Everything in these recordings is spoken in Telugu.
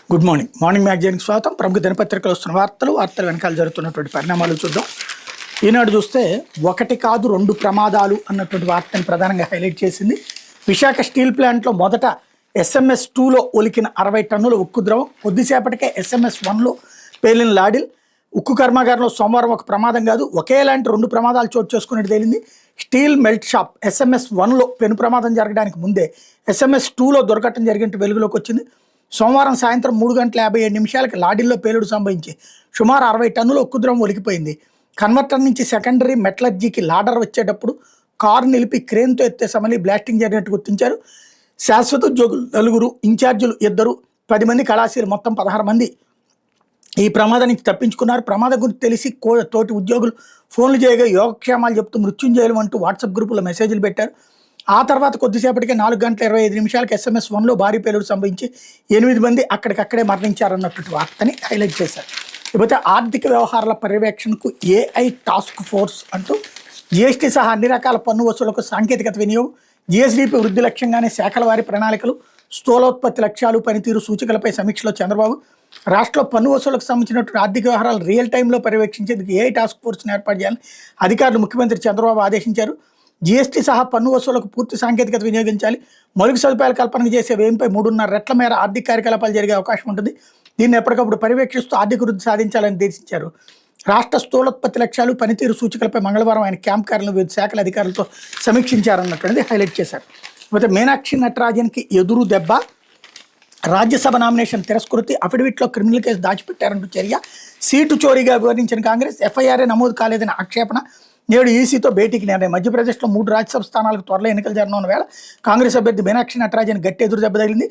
Good morning. మార్నింగ్ మ్యాగజైన్కి స్వాగతం. ప్రముఖ దినపత్రికలు వస్తున్న వార్తల వెనకాల జరుగుతున్నటువంటి పరిణామాలు చూద్దాం. ఈనాడు చూస్తే ఒకటి కాదు రెండు ప్రమాదాలు అన్నటువంటి వార్తని ప్రధానంగా హైలైట్ చేసింది. విశాఖ స్టీల్ ప్లాంట్లో మొదట SMS 2లో ఒలికిన 60 టన్నుల ఉక్కు ద్రవం, కొద్దిసేపటికే SMS 1లో పేలిన లాడిల్. ఉక్కు కర్మాగారంలో సోమవారం ఒక ప్రమాదం కాదు, ఒకేలాంటి రెండు ప్రమాదాలు చోటు చేసుకున్నట్టు తేలింది. స్టీల్ మెల్ట్ షాప్ SMS 1లో పెను ప్రమాదం జరగడానికి ముందే SMS 2లో దుర్ఘటన జరిగినట్టు వెలుగులోకి వచ్చింది. సోమవారం సాయంత్రం 3:57 లాడిల్లో పేలుడు సంభవించి సుమారు 60 టన్నుల ఉక్కు ద్రవం ఒలికిపోయింది. కన్వర్టర్ నుంచి సెకండరీ మెటలర్జీకి లాడర్ వచ్చేటప్పుడు కారు నిలిపి క్రేన్తో ఎత్తే సమయంలో బ్లాస్టింగ్ జరిగినట్టు గుర్తించారు. శాశ్వత ఉద్యోగులు 4, ఇన్ఛార్జీలు 2, 10 మంది కళాశాలలు మొత్తం 16 మంది ఈ ప్రమాదం నుంచి తప్పించుకున్నారు. ప్రమాదం గురించి తెలిసి తోటి ఉద్యోగులు ఫోన్లు చేయగా యోగక్షేమాలు చెప్తూ మృత్యుంజయులు అంటూ వాట్సాప్ గ్రూపులో మెసేజ్లు పెట్టారు. ఆ తర్వాత కొద్దిసేపటికే 4:25 SMS 1లో భారీ పేలుడు సంభవించి 8 మంది అక్కడికక్కడే మరణించారన్నటువంటి వార్తని హైలైట్ చేశారు. ఇకపోతే ఆర్థిక వ్యవహారాల పర్యవేక్షణకు AI టాస్క్ ఫోర్స్ అంటూ GST సహా అన్ని రకాల పన్ను వసూళ్లకు సాంకేతికత వినియోగం, GSDP వృద్ధి లక్ష్యంగానే శాఖల వారి ప్రణాళికలు, స్థూలోత్పత్తి లక్ష్యాలు, పనితీరు సూచికలపై సమీక్షలో చంద్రబాబు. రాష్ట్రంలో పన్ను వసూళ్లకు సంబంధించినటువంటి ఆర్థిక వ్యవహారాలు రియల్ టైంలో పర్యవేక్షించేందుకు AI టాస్క్ ఫోర్స్ని ఏర్పాటు చేయాలని అధికారులు ముఖ్యమంత్రి చంద్రబాబు ఆదేశించారు. GST సహా పన్ను వసూళ్లకు పూర్తి సాంకేతికత వినియోగించాలి. మౌలిక సదుపాయాల కల్పన చేసే వ్యయంపై 3.5 రెట్ల మేర ఆర్థిక కార్యకలాపాలు జరిగే అవకాశం ఉంటుంది. దీన్ని ఎప్పటికప్పుడు పర్యవేక్షిస్తూ ఆర్థిక వృద్ధి సాధించాలని నిర్దేశించారు. రాష్ట్ర స్థూలోత్పత్తి లక్ష్యాలు, పనితీరు సూచికలపై మంగళవారం ఆయన క్యాంప్ కార్యాలయంలో వివిధ శాఖల అధికారులతో సమీక్షించారన్నటువంటిది హైలైట్ చేశారు. అయితే మీనాక్షి నటరాజన్కి ఎదురు దెబ్బ, రాజ్యసభ నామినేషన్ తిరస్కృతి, అఫిడవిట్లో క్రిమినల్ కేసు దాచిపెట్టారంటూ చర్య, సీటు చోరీగా వివరించిన కాంగ్రెస్, FIR నమోదు కాలేదని ఆక్షేపణ, నేడు ఈసీతో భేటీకి నిర్ణయం. మధ్యప్రదేశ్లో 3 రాజ్యసభ స్థానాలకు త్వరలో ఎన్నికలు జరగనున్న వేళ కాంగ్రెస్ అభ్యర్థి మీనాక్షి నటరాజన్ గట్టి ఎదురు దెబ్బ తగిలింది.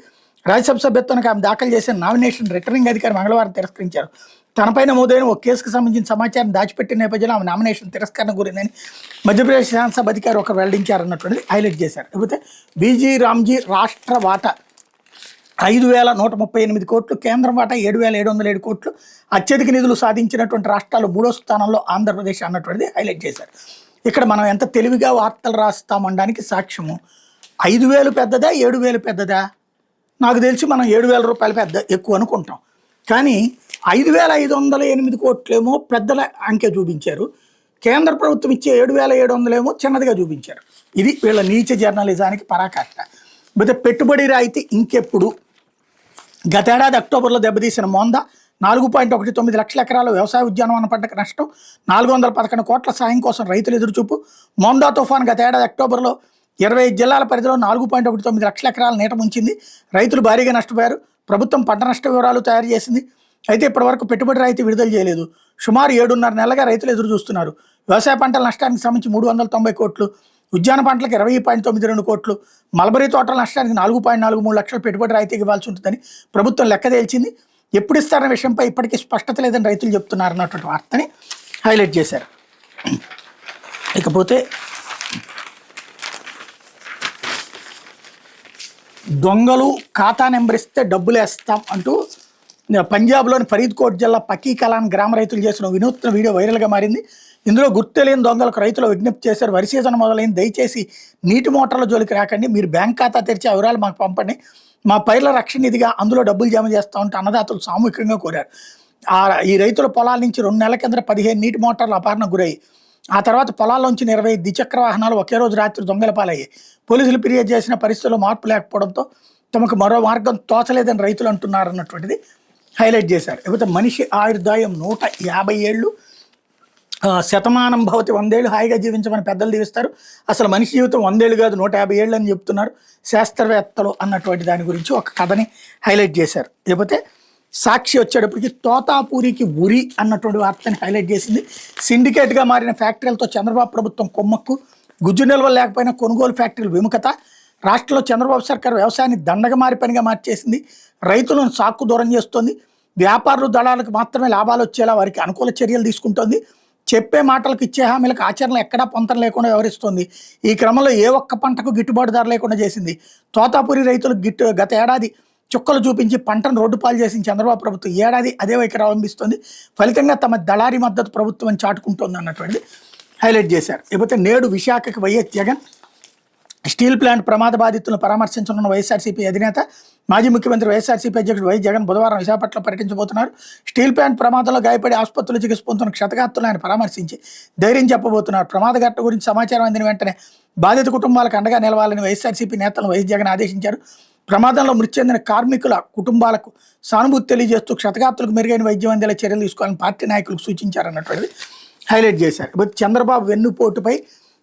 రాజ్యసభ సభ్యత్వానికి ఆమె దాఖలు చేసిన నామినేషన్ రిటర్నింగ్ అధికారి మంగళవారం తిరస్కరించారు. తనపై నమోదైన ఒక కేసుకు సంబంధించిన సమాచారం దాచిపెట్టిన నేపథ్యంలో ఆమె నామినేషన్ తిరస్కరణ గురిందని మధ్యప్రదేశ్ శాసనసభ అధికారి ఒకరు వెల్లడించారన్నటువంటిది హైలైట్ చేశారు. లేకపోతే బీజీ రామ్జీ రాష్ట్ర వాటా 5,138 కోట్లు, కేంద్రం వాటా 7,707 కోట్లు, అత్యధిక నిధులు సాధించినటువంటి రాష్ట్రాలు 3వ స్థానంలో ఆంధ్రప్రదేశ్ అన్నటువంటిది హైలైట్ చేశారు. ఇక్కడ మనం ఎంత తెలివిగా వార్తలు రాస్తామనడానికి సాక్ష్యము 5,000 పెద్దదా 7,000 పెద్దదా? నాకు తెలిసి మనం 7,000 రూపాయలు ఎక్కువ అనుకుంటాం, కానీ 5,508 కోట్లేమో పెద్దల అంకె చూపించారు. కేంద్ర ప్రభుత్వం ఇచ్చే 7,700 ఏమో చిన్నదిగా చూపించారు. ఇది వీళ్ళ నీచ జర్నలిజానికి పరాకాష్ట. అయితే పెట్టుబడి రాయితీ ఇంకెప్పుడు? గతేడాది అక్టోబర్లో దెబ్బతీసిన మోందా 4.19 లక్షల ఎకరాల వ్యవసాయ ఉద్యానవన పంటకు నష్టం, 411 కోట్ల సాయం కోసం రైతులు ఎదురుచూపు. మోందా తుఫాన్ గతేడాది అక్టోబర్లో 25 జిల్లాల పరిధిలో 4.19 లక్షల ఎకరాల నీట ముంచింది. రైతులు భారీగా నష్టపోయారు. ప్రభుత్వం పంట నష్ట వివరాలు తయారు చేసింది. అయితే ఇప్పటివరకు పెట్టుబడి రాయితీ విడుదల చేయలేదు. సుమారు 7.5 నెలలుగా రైతులు ఎదురు చూస్తున్నారు. వ్యవసాయ పంటల నష్టానికి సంబంధించి 390 కోట్లు, ఉద్యాన పంటలకు 20.92 కోట్లు, మల్బరీ తోటల నష్టానికి 4.43 లక్షల పెట్టుబడి రాయితీ ఇవ్వాల్సి ఉంటుందని ప్రభుత్వం లెక్క తేల్చింది. ఎప్పుడు ఇస్తారన్న విషయంపై ఇప్పటికీ స్పష్టత లేదని రైతులు చెప్తున్నారు అన్నటువంటి వార్తని హైలైట్ చేశారు. ఇకపోతే దొంగలు ఖాతా నెంబర్ ఇస్తే డబ్బులు వేస్తాం అంటూ పంజాబ్లోని ఫరీద్కోట్ జిల్లా పకీ కలాన్ గ్రామ రైతులు చేసిన వినూత్న వీడియో వైరల్గా మారింది. ఇందులో గుర్తు తెలియని దొంగలకు రైతులు విజ్ఞప్తి చేశారు. వరి సీజన్ మొదలైంది, దయచేసి నీటి మోటార్ల జోలికి రాకండి, మీరు బ్యాంక్ ఖాతా తెరిచి ఆ వివరాలు మాకు పంపండి, మా పైర్ల రక్షణ నిధిగా అందులో డబ్బులు జమ చేస్తామంటే అన్నదాతలు సామూహికంగా కోరారు. ఈ రైతుల పొలాల నుంచి 2 నెలల కింద 15 నీటి మోటార్లు అపహరణకు గురయ్యాయి. ఆ తర్వాత పొలాల్లోంచి 20 ద్విచక్ర వాహనాలు ఒకే రోజు రాత్రి దొంగల పాలయ్యాయి. పోలీసులు ఫిర్యాదు చేసిన పరిస్థితుల్లో మార్పు లేకపోవడంతో తమకు మరో మార్గం తోచలేదని రైతులు అంటున్నారన్నటువంటిది హైలైట్ చేశారు. లేకపోతే మనిషి ఆయుర్దాయం 150 ఏళ్ళు, శతమానం భవతి 100 ఏళ్ళు హాయిగా జీవించమని పెద్దలు దీవిస్తారు. అసలు మనిషి జీవితం 100 ఏళ్ళు కాదు 150 ఏళ్ళు అని చెప్తున్నారు శాస్త్రవేత్తలు అన్నటువంటి దాని గురించి ఒక కథని హైలైట్ చేశారు. లేకపోతే సాక్షి వచ్చేటప్పటికి తోతాపూరికి ఉరి అన్నటువంటి వార్తని హైలైట్ చేసింది. సిండికేట్గా మారిన ఫ్యాక్టరీలతో చంద్రబాబు ప్రభుత్వం కొమ్మక్కు, గుజ్జు నిల్వలు లేకపోయినా కొనుగోలు ఫ్యాక్టరీలు విముఖత. రాష్ట్రంలో చంద్రబాబు సర్కార్ వ్యవసాయాన్ని దండగ మారి పనిగా మార్చేసింది. రైతులను సాక్కు దూరం చేస్తోంది. వ్యాపారులు దళాలకు మాత్రమే లాభాలు వచ్చేలా వారికి అనుకూల చర్యలు తీసుకుంటోంది. చెప్పే మాటలకు ఇచ్చే హామీలకు ఆచరణ ఎక్కడా పొంతం లేకుండా వ్యవహరిస్తోంది. ఈ క్రమంలో ఏ ఒక్క పంటకు గిట్టుబాటు ధర లేకుండా చేసింది. తోతాపూరి రైతులకు గత ఏడాది చుక్కలు చూపించి పంటను రోడ్డు పాలు చేసిన చంద్రబాబు ప్రభుత్వం ఏడాది అదే వైఖరి అవలంబిస్తుంది. ఫలితంగా తమ దళారీ మద్దతు ప్రభుత్వం చాటుకుంటోంది అన్నటువంటిది హైలైట్ చేశారు. లేకపోతే నేడు విశాఖకి వైఎస్ జగన్ స్టీల్ ప్లాంట్ ప్రమాద బాధితులను పరామర్శించనున్న వైఎస్ఆర్సీపీ అధినేత మాజీ ముఖ్యమంత్రి వైఎస్ఆర్సీపీ అధ్యక్షుడు వై జగన్ బుధవారం విశాఖపట్నంలో పర్యటించబోతున్నారు. స్టీల్ ప్లాంట్ ప్రమాదంలో గాయపడి ఆసుపత్రిలో చికిత్స పొందుతున్న క్షతగాత్రులను ఆయన పరామర్శించి ధైర్యం చెప్పబోతున్నారు. ప్రమాద ఘటన గురించి సమాచారం అందిన వెంటనే బాధిత కుటుంబాలకు అండగా నిలవాలని వైఎస్ఆర్సీపీ నేతలను వైఎస్ జగన్ ఆదేశించారు. ప్రమాదంలో మృతి చెందిన కార్మికుల కుటుంబాలకు సానుభూతి తెలియజేస్తూ క్షతగాత్రులకు మెరుగైన వైద్యం అందేలా చర్యలు తీసుకోవాలని పార్టీ నాయకులకు సూచించారన్నటువంటిది హైలైట్ చేశారు. చంద్రబాబు వెన్నుపోటుపై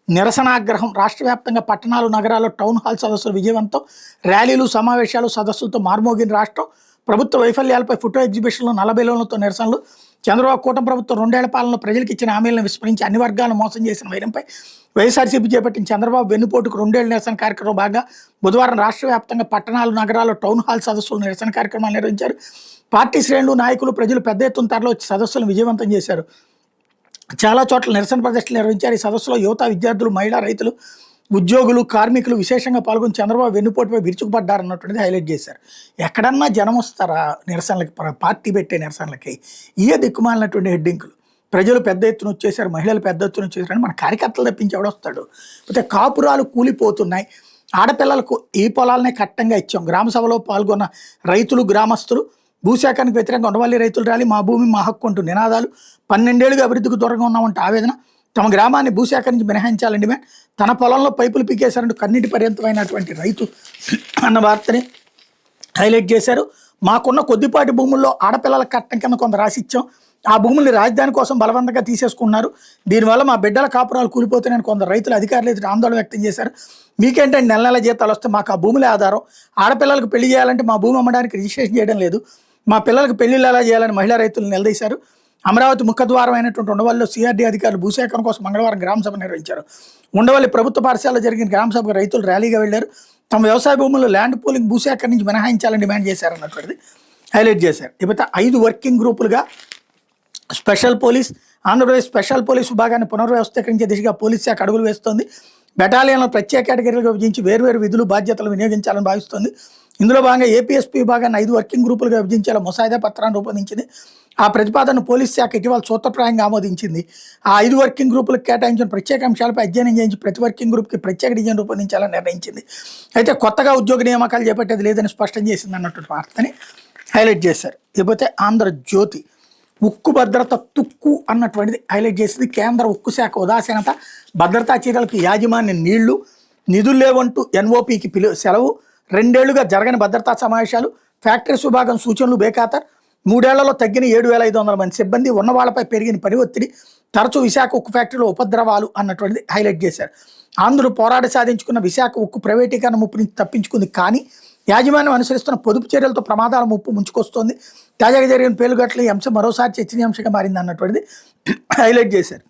నిరసనాగ్రహం రాష్ట్ర వ్యాప్తంగా పట్టణాలు నగరాల్లో టౌన్ హాల్ సదస్సులు విజయవంతం. ర్యాలీలు సమావేశాలు సదస్సులతో మార్మోగిన రాష్ట్రం. ప్రభుత్వ వైఫల్యాలపై ఫోటో ఎగ్జిబిషన్లు నల్లబెలూన్లతో నిరసనలు. చంద్రబాబు కూటమి ప్రభుత్వం 2 ఏళ్ల పాలనలో ప్రజలకు ఇచ్చిన హామీలను విస్మరించి అన్ని వర్గాలను మోసం చేసిన వైరంపై వైఎస్ఆర్సీపీ చేపట్టిన చంద్రబాబు వెన్నుపోటుకు 2 ఏళ్ల నిరసన కార్యక్రమంలో భాగంగా బుధవారం రాష్ట్ర వ్యాప్తంగా పట్టణాలు నగరాల్లో టౌన్ హాల్ సదస్సులు నిరసన కార్యక్రమాలు నిర్వహించారు. పార్టీ శ్రేణులు నాయకులు ప్రజలు పెద్ద ఎత్తున తరలి వచ్చి సదస్సులను విజయవంతం చేశారు. చాలా చోట్ల నిరసన ప్రదర్శనలు నిర్వహించారు. ఈ సదస్సులో యువత, విద్యార్థులు, మహిళా, రైతులు, ఉద్యోగులు, కార్మికులు విశేషంగా పాల్గొని చంద్రబాబు వెన్నుపోటుపై విరుచుకుపడ్డారన్నటువంటిది హైలైట్ చేశారు. ఎక్కడన్నా జనం వస్తారా నిరసనలకి, పార్టీ పెట్టే నిరసనలకి? ఇయే దిక్కుమాలినటువంటి హెడ్డింకులు. ప్రజలు పెద్ద ఎత్తున వచ్చేసారు, మహిళలు పెద్ద ఎత్తున వచ్చేసారని మన కార్యకర్తలు తప్పించి ఎవడొస్తాడు? అయితే కాపురాలు కూలిపోతున్నాయి. ఆడపిల్లలకు ఈ పొలాలనే కట్టంగా ఇచ్చాం. గ్రామ సభలో పాల్గొన్న రైతులు, గ్రామస్తులు భూశాఖానికి వ్యతిరేకంగా ఉండవల్లి రైతులు ర్యాలీ, మా భూమి మా హక్కు అంటూ నినాదాలు. 12 ఏళ్లుగా అభివృద్ధికి దూరంగా ఉన్నామంటే ఆవేదన. తమ గ్రామాన్ని భూశాఖ నుంచి మినహాయించాలని డిమాండ్. తన పొలంలో పైపులు పీకేశారంటూ కన్నీటి పర్యంతమైనటువంటి రైతు అన్న వార్తని హైలైట్ చేశారు. మాకున్న కొద్దిపాటి భూముల్లో ఆడపిల్లల కట్టం కింద కొంత రాసిచ్చాం. ఆ భూముల్ని రాజధాని కోసం బలవంతంగా తీసేసుకున్నారు. దీనివల్ల మా బిడ్డల కాపురాలు కూలిపోతున్నాయని కొందరు రైతులు అధికారులు ఎదుట ఆందోళన వ్యక్తం చేశారు. మీకేంటంటే నెల నెల జీతాలు వస్తే మాకు ఆ భూములే ఆధారం. ఆడపిల్లలకు పెళ్లి చేయాలంటే మా భూమి అమ్మడానికి రిజిస్ట్రేషన్ చేయడం లేదు. మా పిల్లలకు పెళ్లిళ్ళు ఎలా చేయాలని మహిళా రైతులు నిలదీశారు. అమరావతి ముఖద్వారం అయినటువంటి ఉండవల్లిలో సిఆర్డీ అధికారులు భూసేకరణ కోసం మంగళవారం గ్రామసభ నిర్వహించారు. ఉండవల్లి ప్రభుత్వ పాఠశాలలో జరిగిన గ్రామసభకు రైతులు ర్యాలీగా వెళ్లారు. తమ వ్యవసాయ భూముల్లో ల్యాండ్ పూలింగ్ భూసేకరణ నుంచి మినహాయించాలని డిమాండ్ చేశారన్నటువంటిది హైలైట్ చేశారు. ఇకపోతే 5 వర్కింగ్ గ్రూపులుగా special police, Andhra Pradesh special police విభాగాన్ని పునర్వ్యవస్థీకరించే దిశగా పోలీస్ శాఖ అడుగులు వేస్తోంది. బెటాలియన్లను ప్రత్యేక కేటగిరీలుగా విభజించి వేర్వేరు విధులు, బాధ్యతలు వినియోగించాలని భావిస్తోంది. ఇందులో భాగంగా ఏపీఎస్పీ విభాగాన్ని 5 వర్కింగ్ గ్రూపులుగా విభజించేలా ముసాయిదా పత్రాన్ని రూపొందించింది. ఆ ప్రతిపాదనను పోలీస్ శాఖ ఇటీవల సూత్రప్రాయంగా ఆమోదించింది. ఆ 5 వర్కింగ్ గ్రూపులకు కేటాయించిన ప్రత్యేక అంశాలపై అధ్యయనం చేయించి ప్రతి వర్కింగ్ గ్రూప్కి ప్రత్యేక డిజైన్ రూపొందించాలని నిర్ణయించింది. అయితే కొత్తగా ఉద్యోగ నియామకాలు చేపట్టేది లేదని స్పష్టం చేసింది అన్నటువంటి వార్తని హైలైట్ చేశారు. ఇకపోతే ఆంధ్రజ్యోతి ఉక్కు భద్రత తుక్కు అన్నటువంటిది హైలైట్ చేసింది. కేంద్ర ఉక్కు శాఖ ఉదాసీనత, భద్రతా చర్యలకు యాజమాన్య నీళ్లు, నిధులు లేవంటూ ఎన్ఓపికి సెలవు, 2 ఏళ్లుగా జరగని భద్రతా సమావేశాలు, ఫ్యాక్టరీస్ విభాగం సూచనలు బేఖాతరు, 3 ఏళ్లలో తగ్గిన 7,500 మంది సిబ్బంది, ఉన్న వాళ్ళపై పెరిగిన పని ఒత్తిడి, తరచూ విశాఖ ఉక్కు ఫ్యాక్టరీలో ఉపద్రవాలు అన్నటువంటిది హైలైట్ చేశారు. ఆంధ్రులు పోరాడి సాధించుకున్న విశాఖ ఉక్కు ప్రైవేటీకరణ ముప్పు నుంచి తప్పించుకుంది. కానీ యాజమాన్యం అనుసరిస్తున్న పొదుపు చర్యలతో ప్రమాదాల ముప్పు ముంచుకొస్తోంది. తాజాగా జరిగిన పేలుగట్ల ఈ అంశం మరోసారి చర్చనీయాంశంగా మారింది అన్నటువంటిది హైలైట్ చేశారు.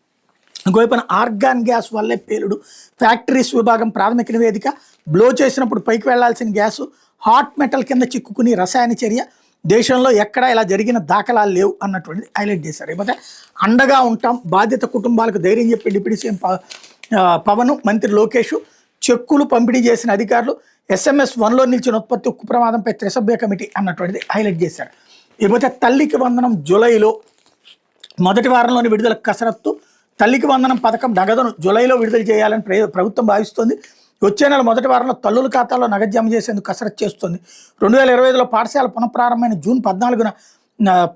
ఇంకోవైపున ఆర్గాన్ గ్యాస్ వల్లే పేలుడు, ఫ్యాక్టరీస్ విభాగం ప్రాథమిక నివేదిక, బ్లో చేసినప్పుడు పైకి వెళ్లాల్సిన గ్యాసు హాట్ మెటల్ కింద చిక్కుకుని రసాయన చర్య, దేశంలో ఎక్కడా ఇలా జరిగిన దాఖలాలు లేవు అన్నటువంటిది హైలైట్ చేశారు. లేకపోతే అండగా ఉంటాం, బాధిత కుటుంబాలకు ధైర్యం చెప్పి డిప్యూటీ సీఎం పవన్, మంత్రి లోకేష్, చెక్కులు పంపిణీ చేసిన అధికారులు, SMS 1లో నిలిచిన ఉత్పత్తి ఉక్కు ప్రమాదంపై త్రిసభ్య కమిటీ అన్నటువంటిది హైలైట్ చేశారు. ఇకపోతే తల్లికి వందనం జూలైలో మొదటి వారంలోని విడుదల కసరత్తు. తల్లికి వందనం పథకం నగదును జూలైలో విడుదల చేయాలని ప్రభుత్వం భావిస్తోంది. వచ్చే నెల మొదటి వారంలో తల్లుల ఖాతాలో నగదు జమ చేసేందుకు కసరత్తు చేస్తుంది. 2025లో పాఠశాల పునఃప్రారంభమైన జూన్ 14న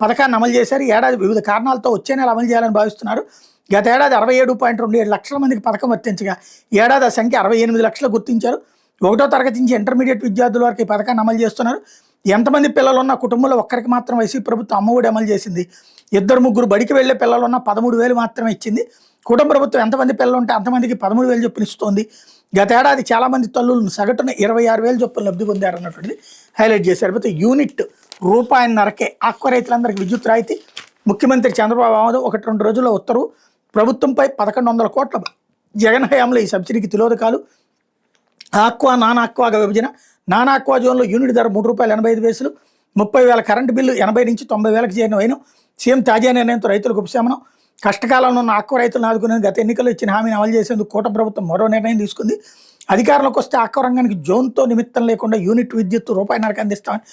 పథకాన్ని అమలు చేశారు. ఏడాది వివిధ కారణాలతో వచ్చే నెల అమలు చేయాలని భావిస్తున్నారు. గత ఏడాది 67.27 లక్షల మందికి పథకం వర్తించగా ఏడాది ఆ సంఖ్య 68 లక్షలు గుర్తించారు. 1వ తరగతి నుంచి ఇంటర్మీడియట్ విద్యార్థుల వరకు ఈ పథకాన్ని అమలు చేస్తున్నారు. ఎంతమంది పిల్లలు ఉన్న కుటుంబంలో ఒక్కరికి మాత్రం వైసీపీ ప్రభుత్వం అమ్మఒడి అమలు చేసింది. 2-3 బడికి వెళ్లే పిల్లలు ఉన్న 13,000 మాత్రమే ఇచ్చింది. కుటుంబ ప్రభుత్వం ఎంతమంది పిల్లలు ఉంటే అంతమందికి 13,000 చొప్పున ఇస్తోంది. గత ఏడాది చాలామంది తల్లులను సగటున 26,000 చొప్పున లబ్ధి పొందారన్నటువంటిది హైలైట్ చేశారు. అయితే యూనిట్ ₹1.5కే ఆక్వా రైతులందరికీ విద్యుత్ రాయితీ. ముఖ్యమంత్రి చంద్రబాబు ఆమోదం. 1-2 రోజుల్లో ఉత్తర్వు. ప్రభుత్వంపై 1,100 కోట్ల జగన్ హయాంలో ఈ సబ్సిడీకి తిలోదకాలు. ఆక్వా, నాన్ ఆక్వాగా విభజన. నాన్ ఆక్వా జోన్లో యూనిట్ ధర ₹3.85, 30,000 కరెంటు బిల్లు 80 నుంచి 90,000కి చేరిన వైనం. సీఎం తాజా నిర్ణయంతో రైతులకు ఉపశమనం. కష్టకాలంలో ఉన్న ఆక్వా రైతులను ఆదుకునేందుకు గత ఎన్నికల్లో ఇచ్చిన హామీని అమలు చేసేందుకు కూటమి ప్రభుత్వం మరో నిర్ణయం తీసుకుంది. అధికారంలోకి వస్తే ఆక్వా రంగానికి జోన్తో నిమిత్తం లేకుండా యూనిట్ విద్యుత్ ₹1.5కి అందిస్తామని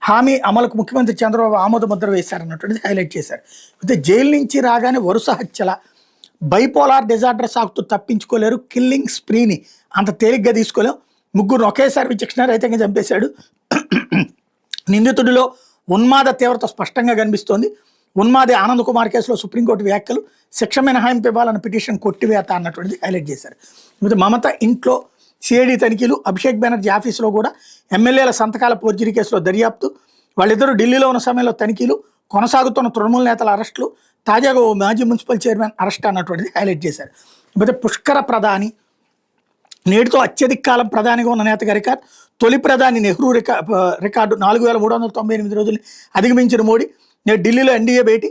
హామీ అమలుకు ముఖ్యమంత్రి చంద్రబాబు ఆమోద ముద్ర వేశారన్నటువంటిది హైలైట్ చేశారు. అయితే జైలు నుంచి రాగానే వరుస హత్యల బైపోలార్ డిజార్డర్ సాగుతూ తప్పించుకోలేరు, కిల్లింగ్ స్ప్రీని అంత తేలిగ్గా తీసుకోలేం, ముగ్గురు ఒకేసారి విచక్షణారహితంగా చంపేశాడు. నిందితుడిలో ఉన్మాద తీవ్రత స్పష్టంగా కనిపిస్తోంది. ఉన్మాది ఆనంద్ కుమార్ కేసులో సుప్రీంకోర్టు వ్యాఖ్యలు, శిక్ష మినహాయింపు ఇవ్వాలన్న పిటిషన్ కొట్టివేత అన్నటువంటిది హైలైట్ చేశారు. మమత ఇంట్లో సిఐడి తనిఖీలు, అభిషేక్ బెనర్జీ ఆఫీసులో కూడా ఎమ్మెల్యేల సంతకాల ఫోర్జరీ కేసులో దర్యాప్తు, వాళ్ళిద్దరూ ఢిల్లీలో ఉన్న సమయంలో తనిఖీలు, కొనసాగుతున్న తృణమూల నేతల అరెస్టులు, తాజాగా ఓ మాజీ మున్సిపల్ చైర్మన్ అరెస్ట్ అన్నటువంటిది హైలైట్ చేశారు. అయితే పుష్కర ప్రధాని, నేటితో అత్యధిక కాలం ప్రధానిగా ఉన్న నేతగా రికార్డు, తొలి ప్రధాని నెహ్రూ రికార్డు 4398 రోజుల్ని అధిగమించిన మోడీ. నేడు ఢిల్లీలో ఎన్డీఏ భేటీ,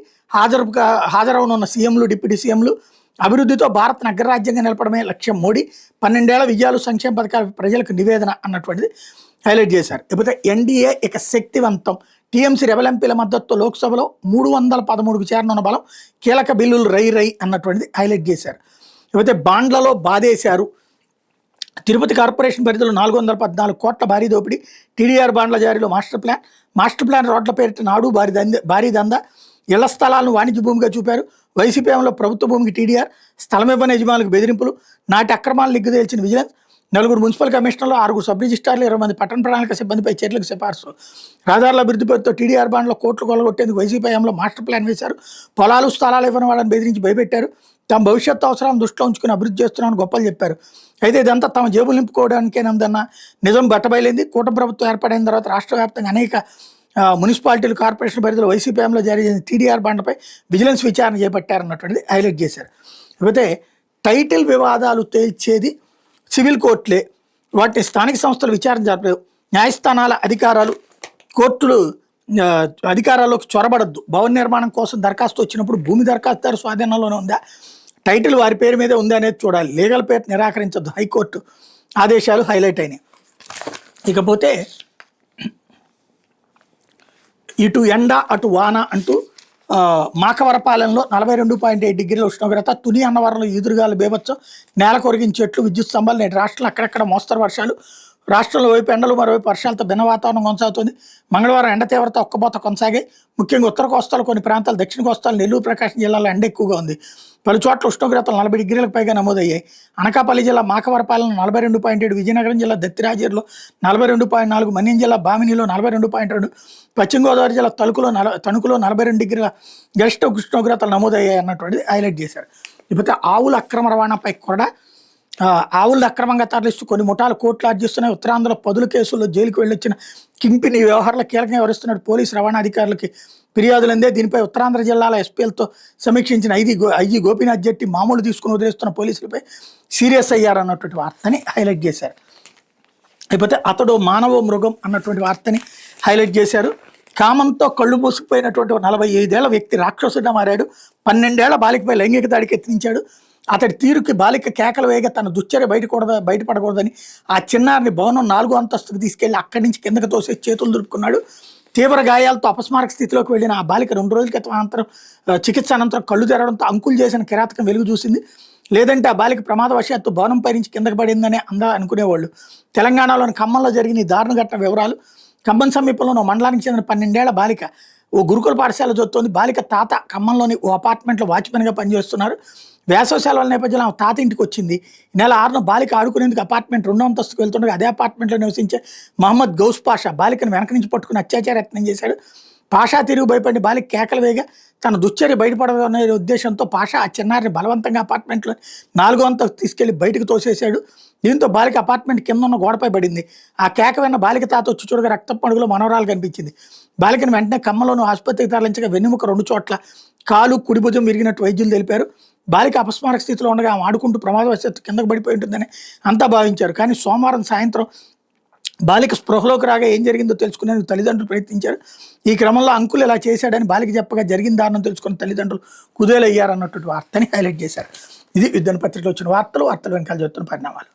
హాజరవనున్న సీఎంలు, డిప్యూటీ సీఎంలు. అభివృద్ధితో భారత్ను అగ్రరాజ్యంగా నిలపడమే లక్ష్యం మోడీ, 12 ఏళ్ల విజయాలు, సంక్షేమ పథకాల ప్రజలకు నివేదన అన్నటువంటిది హైలైట్ చేశారు. లేకపోతే ఎన్డీఏ ఇక శక్తివంతం, టీఎంసీ రెబల్ ఎంపీల మద్దతుతో లోక్సభలో 313కు చేరనున్న బలం, కీలక బిల్లులు రై అన్నటువంటిది హైలైట్ చేశారు. లేకపోతే బాండ్లలో బాధేశారు, తిరుపతి కార్పొరేషన్ పరిధిలో 414 కోట్ల భారీ దోపిడీ, టీడీఆర్ బాండ్ల జారీలో మాస్టర్ ప్లాన్ రోడ్ల పేరిట నాడు భారీ దందా, ఇళ్ల స్థలాలను వాణిజ్య భూమిగా చూపారు, వైసీపీ హయాంలో ప్రభుత్వ భూమికి టీడీఆర్, స్థలం ఇవ్వని యజమానులకు బెదిరింపులు, నాటి అక్రమాలు లిగ్గు తేల్చిన విజిలెన్స్, 4 మున్సిపల్ కమిషనర్లు, 6 సబ్ రిజిస్ట్రార్లు, 20 మంది పట్టణ ప్రణాళిక సిబ్బందిపై చర్యలకు సిఫార్సు, రహదారుల అభివృద్ధి పేరుతో టీడీఆర్ బాండ్లో కోట్లు కొల్లగొట్టేందుకు వైసీపీ హయాంలో మాస్టర్ ప్లాన్ వేశారు, పొలాలు స్థలాలు ఇవ్వని వాళ్ళని బెదిరించి భయపెట్టారు, తమ భవిష్యత్తు అవసరాలను దృష్టిలో ఉంచుకుని అభివృద్ధి చేస్తున్నామని గొప్పలు చెప్పారు. అయితే ఇదంతా తమ జేబులు నింపుకోవడానికేనందన్న నిజం బట్టబయలింది. కూటమి ప్రభుత్వం ఏర్పడిన తర్వాత రాష్ట్ర వ్యాప్తంగా అనేక మున్సిపాలిటీలు, కార్పొరేషన్ పరిధిలో వైసీపీ హయాంలో జారీ చేసిన టీడీఆర్ బాండ్లపై విజిలెన్స్ విచారణ చేపట్టారన్నటువంటిది హైలైట్ చేశారు. అయితే టైటిల్ వివాదాలు తేల్చేది సివిల్ కోర్టులే, వాటిని స్థానిక సంస్థలు విచారణ జరపలేవు, న్యాయస్థానాల అధికారాలు, కోర్టులు అధికారాల్లోకి చొరబడద్దు, భవన నిర్మాణం కోసం దరఖాస్తు వచ్చినప్పుడు భూమి దరఖాస్తుదారు స్వాధీనంలోనే ఉందా, టైటిల్ వారి పేరు మీదే ఉందా అనేది చూడాలి, లీగల్ పేరు నిరాకరించద్దు, హైకోర్టు ఆదేశాలు హైలైట్ అయినాయి. ఇకపోతే ఇటు ఎండ అటు వాన అంటూ మాకవరపాలెంలో 42.8 డిగ్రీల ఉష్ణోగ్రత, తుని అన్నవరంలో ఈదురుగాలు బేబత్సం, నేల కొరిగిన చెట్లు, విద్యుత్ స్తంభాలు. నేటి రాష్ట్రంలో అక్కడక్కడ మోస్తరు వర్షాలు, రాష్ట్రంలో వైపు ఎండలు, మరోవైపు వర్షాలతో భిన్న వాతావరణం కొనసాగుతుంది. మంగళవారం ఎండ తీవ్రత ఒక్కబోత కొనసాగాయి. ముఖ్యంగా ఉత్తర కోస్తాలు, కొన్ని ప్రాంతాలు, దక్షిణ కోస్తాలు, నెల్లూరు, ప్రకాశం జిల్లాలో ఎండ ఎక్కువగా ఉంది. పలు చోట్ల ఉష్ణోగ్రతలు 40 డిగ్రీలకు పైగా నమోదయ్యాయి. అనకాపల్లి జిల్లా మాకవరపాలెం 42.7, విజయనగరం జిల్లా దత్తిరాజేరులో 42.4, మన్యం జిల్లా బామినిలో 42.2, పశ్చిమ గోదావరి జిల్లా తణుకులో 42 డిగ్రీల గరిష్ట ఉష్ణోగ్రతలు నమోదయ్యాయి అన్నటువంటిది హైలైట్ చేశారు. ఇకపోతే ఆవుల అక్రమ రవాణాపై కూడా ఆవులను అక్రమంగా తరలిస్తూ కొన్ని ముఠాలు కోట్లు ఆర్జిస్తున్నాయి. ఉత్తరాంధ్రలో పదుల కేసుల్లో జైలుకు వెళ్ళొచ్చిన కింగ్పిన్ ఈ వ్యవహారంలో కీలకంగా వ్యవహరిస్తున్నట్టు పోలీసు రవాణా అధికారులకి ఫిర్యాదులందే. దీనిపై ఉత్తరాంధ్ర జిల్లాల ఎస్పీలతో సమీక్షించిన ఐజీ గోపీనాథ్ జెట్టి మామూలు తీసుకుని వదిలేస్తున్న పోలీసులపై సీరియస్ అయ్యారన్నటువంటి వార్తని హైలైట్ చేశారు. అయిపోతే అతడు మానవ మృగం అన్నటువంటి వార్తని హైలైట్ చేశారు. కామంతో కళ్ళు మూసుకుపోయినటువంటి 45 ఏళ్ల వ్యక్తి రాక్షసుడిగా మారాడు. 12 ఏళ్ల బాలికపై లైంగిక దాడికి యత్నించాడు. అతడి తీరుకి బాలిక కేకలు వేగ తన దుశ్చర్య బయటపడకూడదని ఆ చిన్నారిని భవనం 4వ అంతస్తుకు తీసుకెళ్లి అక్కడి నుంచి కిందకు తోసేసి చేతులు దులుపుకున్నాడు. తీవ్ర గాయాలతో అపస్మారక స్థితిలోకి వెళ్ళిన ఆ బాలిక 2 రోజుల క్రితం చికిత్స అనంతరం కళ్ళు తెరవడంతో అంకులు చేసిన కిరాతకం వెలుగు చూసింది. లేదంటే ఆ బాలిక ప్రమాదవశాత్తు భవనంపై నుంచి కిందకు పడిందని అనుకునేవాళ్ళు. తెలంగాణలోని ఖమ్మంలో జరిగిన ఈ దారుణ ఘటన వివరాలు. ఖమ్మం సమీపంలో మండలానికి చెందిన 12 ఏళ్ల బాలిక ఓ గురుకుల పాఠశాల చదువుతోంది. బాలిక తాత ఖమ్మంలోని ఓ అపార్ట్మెంట్లో వాచ్మెన్గా పనిచేస్తున్నారు. వేసవి సెలవుల నేపథ్యంలో ఆమె తాత ఇంటికి వచ్చింది. ఈ నెల 6న బాలిక ఆడుకునేందుకు అపార్ట్మెంట్ 2వ అంతస్తుకు వెళ్తుండగా అదే అపార్ట్మెంట్లో నివసించే మహమ్మద్ గౌస్ పాషా బాలికను వెనక నుంచి పట్టుకుని అత్యాచార యత్నం చేశాడు. పాషా తిరిగి భయపడి బాలిక కేకలు వేగా తన దుశ్చర్య బయటపడదనే ఉద్దేశంతో పాషా ఆ చిన్నారిని బలవంతంగా అపార్ట్మెంట్లో 4వ అంతస్తు తీసుకెళ్లి బయటకు తోసేశాడు. దీంతో బాలిక అపార్ట్మెంట్ కింద ఉన్న గోడపై పడింది. ఆ కేక విన్న బాలిక తాత వచ్చి చూడగా రక్తపు మడుగులో మనోరాలు కనిపించింది. బాలికను వెంటనే ఖమ్మంలోని ఆసుపత్రికి తరలించగా వెన్నెముక 2 చోట్ల, కాలు, కుడి భుజం విరిగినట్టు వైద్యులు తెలిపారు. బాలిక అపస్మారక స్థితిలో ఉండగా ఆమె ఆడుకుంటూ ప్రమాదవశాత్తు కిందకు పడిపోయి ఉంటుందని అంతా భావించారు. కానీ సోమవారం సాయంత్రం బాలిక స్పృహలోకి రాగా ఏం జరిగిందో తెలుసుకునేందుకు తల్లిదండ్రులు ప్రయత్నించారు. ఈ క్రమంలో అంకుల్ ఇలా చేశాడని బాలిక చెప్పగా జరిగిన దారుణం తెలుసుకున్న తల్లిదండ్రులు కుదేలయ్యారన్నటువంటి వార్తని హైలైట్ చేశారు. ఇది యుద్ధన పత్రికలో వచ్చిన వార్తలు వెనకాల చెప్తున్న పరిణామాలు.